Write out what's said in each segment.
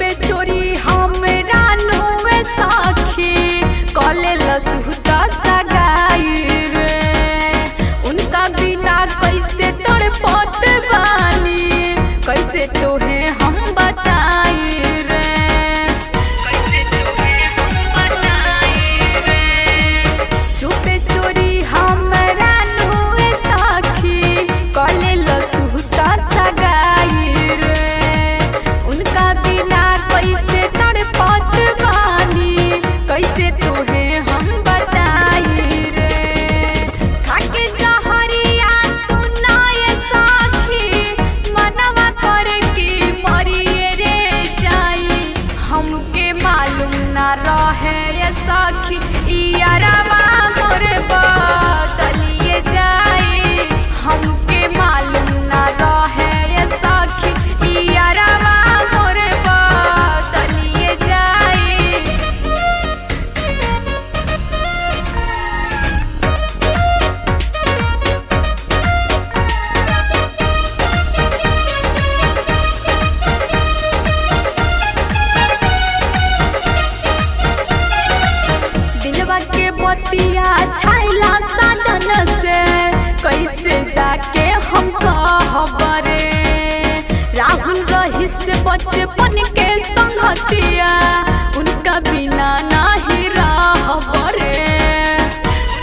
चुपे चोरी हमरा नुए साखी कले लसुता सगाई रे। उनका बिना कैसे तड़पत बानी, कैसे तोहे हम बताई रे, कैसे तोहे हम बताई रे। चुपे चोरी हमरा नुए साखी कले लसुता सगाई रे। उनका बिना कैसे तड़पत बानी, कैसे तोहे हम बताई रे। खाके जहरिया सुनाए साखी मनवा करे की मरिए रे जाई। हमके मालूम ना रहे ये साखी इयारवा मोर बदलिए जाई। हमके मालूम ना रहे ये साखी इयारवा मोर बदलिए जाई। दिलवा के बतिया छाइला साजन से कैसे जाके हम कहबरे। राहुल रही से बचपन के संगतिया उनका बिना नहीं रहबरे,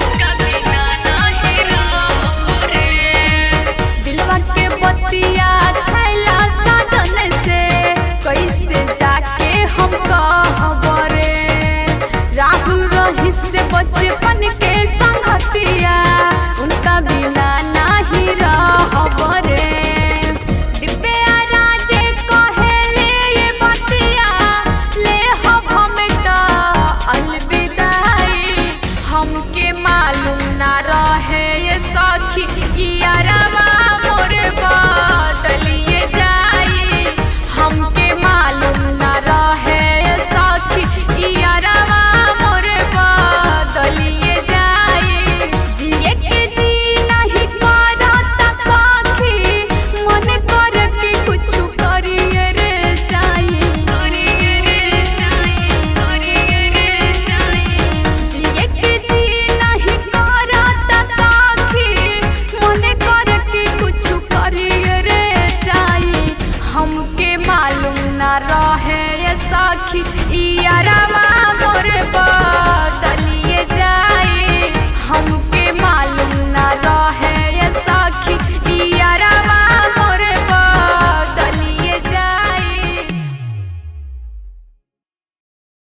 उनका बिना नहीं रहबरे। दिलवा के बतिया छाइला साजन से कैसे जाके हम कहबरे। राहुल रही से बचपन के संगतिया उनका बिना नहीं रहबरे। दिव्या राजे कहेले ये बतिया ले हम त अलविदाई। हमके मालूम ना रहे ये साखी इयारवा मोर बदलिए जाई। हमके मालूम ना रहे ये साखी इयारवा मोर बदलिए जाई। जिए के जी नहीं करता साखी मन कर के कुछ करिए रे जाई। जिए के जी नहीं करता साखी मन कर के कुछ करिए रे जाई। हमके मालूम ना रहे ये साखी इयारवा मोर